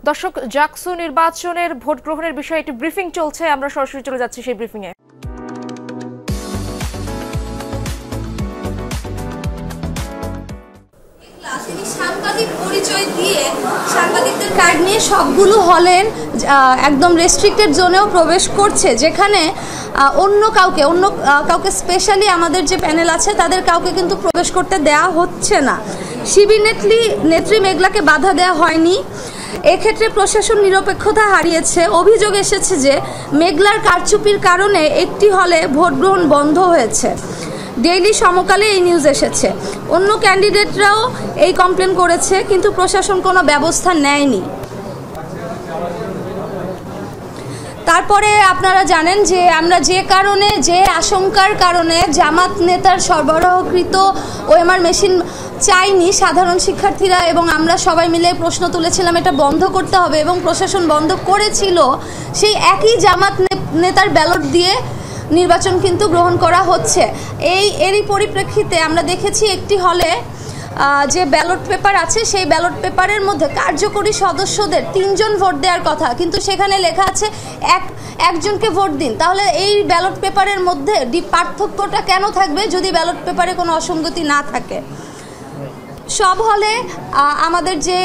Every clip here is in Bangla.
দর্শক, জাকসু নির্বাচনের ভোট গ্রহণের বিষয়ে একটি ব্রিফিং চলছে, আমরা সরাসরি চলে যাচ্ছি সেই ব্রিফিং এ। সাংবাদিক পরিচয় দিয়ে সাংবাদিকদের কার্ড নিয়ে সবগুলো হলের একদম রেস্ট্রিক্টেড জোনেও প্রবেশ করছে, যেখানে অন্য কাউকে স্পেশালি আমাদের যে প্যানেল আছে তাদের কাউকে কিন্তু প্রবেশ করতে দেয়া হচ্ছে না। শিবির নেত্রী মেঘলাকে বাধা দেওয়া হয়নি। এক্ষেত্রে প্রশাসন নিরপেক্ষতা হারিয়েছে। অভিযোগ এসেছে যে মেঘলার কারচুপির কারণে একটি হলে ভোট গ্রহণ বন্ধ হয়েছে। ডেইলি সমকালে এই নিউজ এসেছে। অন্য ক্যান্ডিডেটরাও এই কমপ্লেন করেছে, কিন্তু প্রশাসন কোনো ব্যবস্থা নেয়নি। তারপরে আপনারা জানেন যে আমরা যে আশঙ্কার কারণে জামাত নেতার সরবরাহকৃত ওএমআর মেশিন চাইনি, সাধারণ শিক্ষার্থীরা এবং আমরা সবাই মিলে প্রশ্ন তুলেছিলাম এটা বন্ধ করতে হবে এবং প্রশাসন বন্ধ করেছিল, সেই একই জামাত নেতার ব্যালট দিয়ে নির্বাচন কিন্তু গ্রহণ করা হচ্ছে। এরই পরিপ্রেক্ষিতে আমরা দেখেছি একটি হলে যে ব্যালট পেপার আছে সেই ব্যালট পেপারের মধ্যে কার্যকরী সদস্যদের 3 জন ভোট দেওয়ার কথা, কিন্তু সেখানে লেখা আছে একজনকে ভোট দিন। তাহলে এই ব্যালট পেপারের মধ্যে পার্থক্যটা কেন থাকবে যদি ব্যালট পেপারে কোনো অসঙ্গতি না থাকে? সব হলে আমাদের যে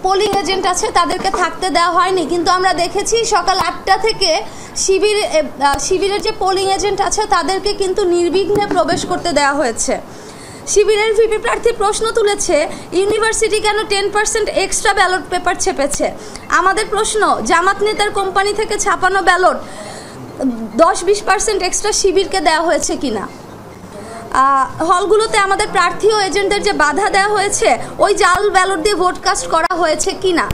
পোলিং এজেন্ট আছে তাদেরকে থাকতে দেওয়া হয়নি, কিন্তু আমরা দেখেছি সকাল 8টা থেকে শিবিরের যে পোলিং এজেন্ট আছে তাদেরকে কিন্তু নির্বিঘ্নে প্রবেশ করতে দেওয়া হয়েছে। শিবিরের ভিপি প্রার্থী প্রশ্ন তুলেছে ইউনিভার্সিটি কেন 10% এক্সট্রা ব্যালট পেপার ছেপেছে। আমাদের প্রশ্ন, জামাত নেতার কোম্পানি থেকে ছাপানো ব্যালট 10-20% এক্সট্রা শিবিরকে দেওয়া হয়েছে কিনা। হলগুলোতে আমাদের প্রার্থী ও এজেন্টদের যে বাধা দেওয়া হয়েছে ওই জাল ব্যালট দিয়ে ভোট কাস্ট করা হয়েছে কিনা।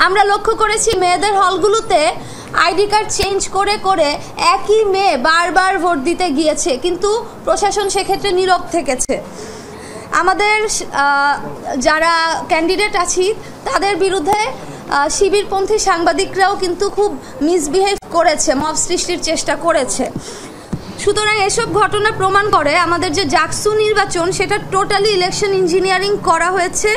আমরা লক্ষ্য করেছি মেয়েদের হলগুলোতে আইডি কার্ড চেঞ্জ করে একই মেয়ে বারবার ভোট দিতে গিয়েছে, কিন্তু প্রশাসন সেক্ষেত্রে নীরব থেকেছে। আমাদের যারা ক্যান্ডিডেট আছি তাদের বিরুদ্ধে শিবিরপন্থী সাংবাদিকরাও কিন্তু খুব মিসবিহেভ করেছে, মব সৃষ্টির চেষ্টা করেছে। সুতরাং এসব ঘটনা প্রমাণ করে আমাদের যে জাকসু নির্বাচন সেটা টোটালি ইলেকশন ইঞ্জিনিয়ারিং করা হয়েছে,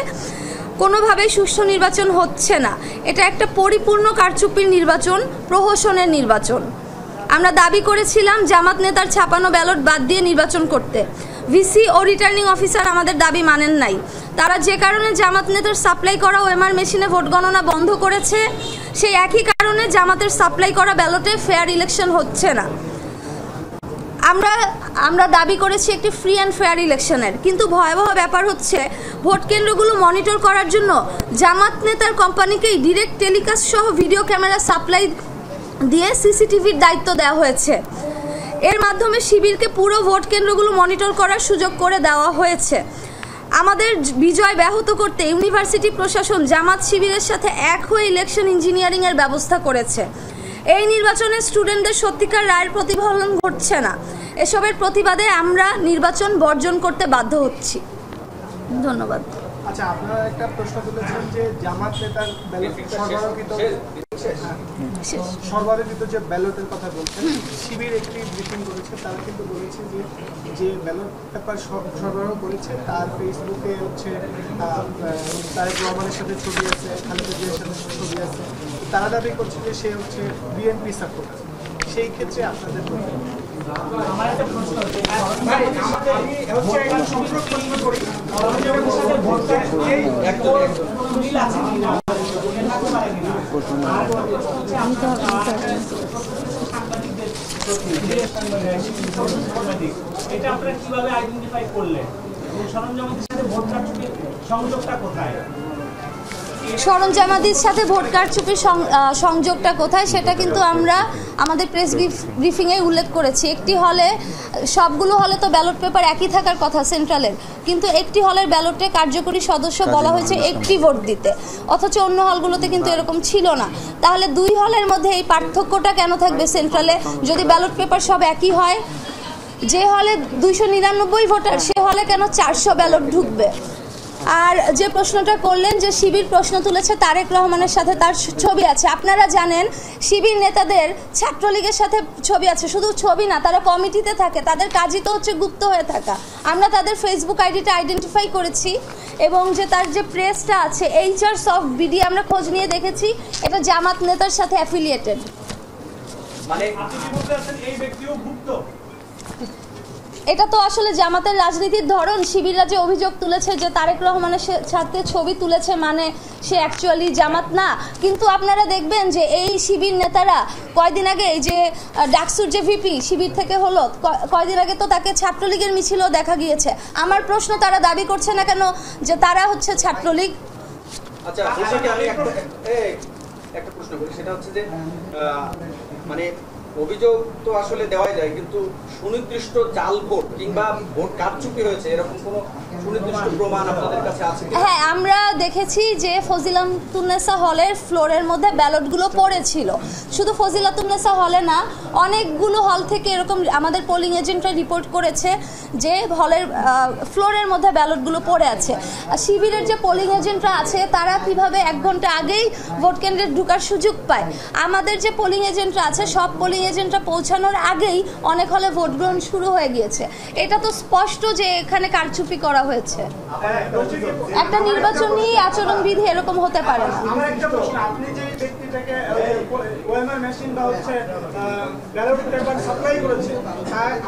কোনোভাবেই সুষ্ঠু নির্বাচন হচ্ছে না। এটা একটা পরিপূর্ণ কারচুপির নির্বাচন, প্রহসনের নির্বাচন। আমরা দাবি করেছিলাম জামাত নেতার ছাপানো ব্যালট বাদ দিয়ে নির্বাচন করতে। ভিসি ও রিটার্নিং অফিসার আমাদের দাবি মানেন নাই। তারা যে কারণে জামাত নেতার সাপ্লাই করা ওএমআর মেশিনে ভোট গণনা বন্ধ করেছে, সেই একই কারণে জামাতের সাপ্লাই করা ব্যালটে ফেয়ার ইলেকশন হচ্ছে না। আমরা দাবি করেছি একটি ফ্রি অ্যান্ড ফেয়ার ইলেকশনের, কিন্তু ভয়াবহ ব্যাপার হচ্ছে ভোট কেন্দ্রগুলো মনিটর করার জন্য জামাত নেতার কোম্পানিকেই ডিরেক্ট টেলিকাস্ট সহ ভিডিও ক্যামেরা সাপ্লাই দিয়ে সিসিটিভির দায়িত্ব দেওয়া হয়েছে। এর মাধ্যমে শিবিরকে পুরো ভোট কেন্দ্রগুলো মনিটর করার সুযোগ করে দেওয়া হয়েছে। আমাদের বিজয় ব্যাহত করতে ইউনিভার্সিটি প্রশাসন জামাত শিবিরের সাথে এক হয়ে ইলেকশন ইঞ্জিনিয়ারিংয়ের ব্যবস্থা করেছে। এই নির্বাচনে স্টুডেন্টদের সত্যিকার রায়ের প্রতিফলন ঘটছে না। এসবের প্রতিবাদে আমরা নির্বাচন বর্জন করতে বাধ্য হচ্ছি। ধন্যবাদ। আচ্ছা, আপনারা একটা প্রশ্ন তুলেছেন যে জামাত নেতার সরবরাহকৃত যে ব্যালটের কথা বলছেন, শিবির একটি ব্রিফিং করেছে, তারা কিন্তু বলেছে যে ব্যালট পেপার সরবরাহ করেছে তার ফেসবুকে হচ্ছে তারেক রহমানের সাথে ছবি আছে, খালেদা জিয়ার সাথে ছবি আছে। তারা দাবি করছে যে সে হচ্ছে বিএনপি সাপোর্টার। সেই ক্ষেত্রে আপনাদের আমার একটা প্রশ্ন হচ্ছে এটা আপনারা কিভাবে আইডেন্টিফাই করলেন? সরঞ্জামাদির সাথে ভোট কারচুপির সংযোগটা কোথায়? সরঞ্জামাদির সাথে ভোট কারচুপির সংযোগটা কোথায় সেটা কিন্তু আমরা আমাদের প্রেস ব্রিফিংয়ে উল্লেখ করেছি। একটি হলে, সবগুলো হলে তো ব্যালট পেপার একই থাকার কথা সেন্ট্রালের, কিন্তু একটি হলের ব্যালটে কার্যকরী সদস্য বলা হয়েছে একটি ভোট দিতে, অথচ অন্য হলগুলোতে কিন্তু এরকম ছিল না। তাহলে দুই হলের মধ্যে এই পার্থক্যটা কেন থাকবে সেন্ট্রালে যদি ব্যালট পেপার সব একই হয়? যে হলে 299 ভোটার সে হলে কেন 400 ব্যালট ঢুকবে? আর যে প্রশ্নটা করলেন যে শিবির প্রশ্ন তুলেছে তারেক রহমানের সাথে তার ছবি আছে, আপনারা জানেন শিবির নেতাদের ছাত্রলীগের সাথে ছবি আছে। শুধু ছবি না, তারা কমিটিতে থাকে, তাদের কাজই তো হচ্ছে গুপ্ত হয়ে থাকা। আমরা তাদের ফেসবুক আইডিটা আইডেন্টিফাই করেছি এবং যে তার যে প্রেসটা আছে HR সফট বিডি আমরা খোঁজ নিয়ে দেখেছি এটা জামাত নেতার সাথে অ্যাফিলিয়েটেড। মানে আপনি কি বলতে চাচ্ছেন এই ব্যক্তিও ভুক্ত? এটা তো আসলে জামাতের রাজনীতির ধরন। শিবিররা যে অভিযোগ তুলেছে যে তারেক রহমানের সাথে ছবি তুলেছে মানে সে অ্যাকচুয়ালি জামাত না, কিন্তু আপনারা দেখবেন যে এই শিবির নেতারা কয়দিন আগে এই যে ডাকসুর যে ভিপি শিবির থেকে হলো, কয়দিন আগে তো তাকে ছাত্রলীগের মিছিলও দেখা গিয়েছে। আমার প্রশ্ন, তারা দাবি করছে না কেন যে তারা হচ্ছে ছাত্রলীগ? আচ্ছা, আমি একটা প্রশ্ন করি, সেটা হচ্ছে যে মানে অভিযোগ তো আসলে দেওয়াই যায়, কিন্তু সুনির্দিষ্ট জাল ভোট কিংবা ভোট কারচুপি হয়েছে এরকম কোনো সুনির্দিষ্ট প্রমাণ আপনাদের কাছে আছে? হ্যাঁ, আমরা দেখেছি যে ফজিলাতুন্নেসা হলের ফ্লোরের মধ্যে ব্যালটগুলো পড়েছিল। শুধু ফজিলাতুন্নেসা হলে না, অনেকগুলো হল থেকে এরকম আমাদের পোলিং এজেন্টরা রিপোর্ট করেছে যে হলের ফ্লোরের মধ্যে ব্যালটগুলো পড়ে আছে। শিবিরের যে পোলিং এজেন্টরা আছে তারা কিভাবে 1 ঘন্টা আগেই ভোট কেন্দ্রে ঢোকার সুযোগ পায়? আমাদের যে পোলিং এজেন্টরা আছে সব পোলিং এজেন্টরা পৌঁছানোর আগেই অনেক হলে ভোট গ্রহণ শুরু হয়ে গিয়েছে। এটা তো স্পষ্ট যে এখানে কারচুপি করা হয়েছে। একটা নির্বাচনী আচরণবিধি এরকম হতে পারে না। আমার একটা প্রশ্ন, আপনি যে ব্যক্তিটাকে ওএমআর মেশিন বা হচ্ছে ব্যালট পেপার সাপ্লাই করেছে,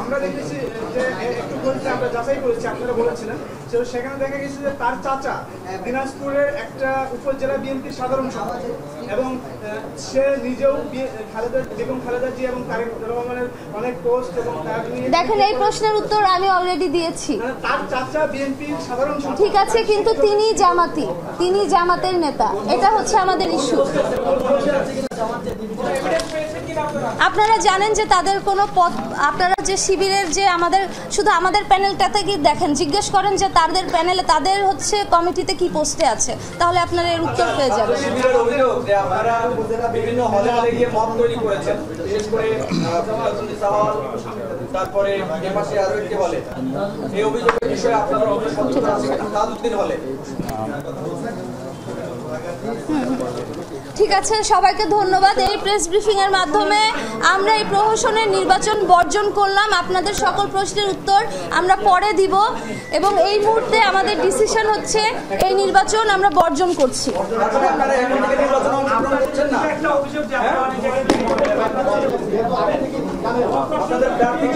আমরা দেখেছি যে একটু বলতে আমরা যাচাই করেছি, আপনারা বলেছিলেন যে সেখানে দেখা গেছে যে তার চাচা দিনাজপুরের একটা উপজেলা বিএনপির সাধারণ সম্পাদক, এবং সে নিজেও খালেদা জি এবং তারেক রহমানের অনেক পোস্ট এবং তার নিয়ে দেখেন, এই প্রশ্নের উত্তর আমি অলরেডি দিয়েছি। তার চাচা বিএনপির সাধারণ সম্পাদক, ঠিক আছে, কিন্তু তিনি জামাতি, তিনি জামাতের নেতা, এটা হচ্ছে আমাদের ইস্যু। আপনারা জানেন যে তাদের কোনো পদ, আপনারা যে শিবিরের যে শুধু আমাদের প্যানেলটাতে কি দেখেন, জিজ্ঞেস করেন যে তাদের প্যানেলে তাদের হচ্ছে কমিটিতে কি পোস্টে আছে, তাহলে আপনারা এর উত্তর পেয়ে যাবেন। শিবিরের অভিযোগ যে আপনারা বিভিন্ন হলে হলে গিয়ে মত তৈরি করেছেন, বিশেষ করে তারপরে এ পাশে আরো একটি হলে, এই অভিযোগের বিষয়ে আপনারা সচেতন আছেন তাজউদ্দিন হলে? ঠিক আছে, সবাইকে ধন্যবাদ। এই প্রেস ব্রিফিং এর মাধ্যমে আমরা এই প্রহসনের নির্বাচন বর্জন করলাম। আপনাদের সকল প্রশ্নের উত্তর আমরা পরে দিব, এবং এই মুহূর্তে আমাদের ডিসিশন হচ্ছে এই নির্বাচন আমরা বর্জন করছি। আপনারা এখন থেকে নির্বাচনে অংশগ্রহণ করছেন না? একটা অভিযোগ যে আপনাদের প্রার্থী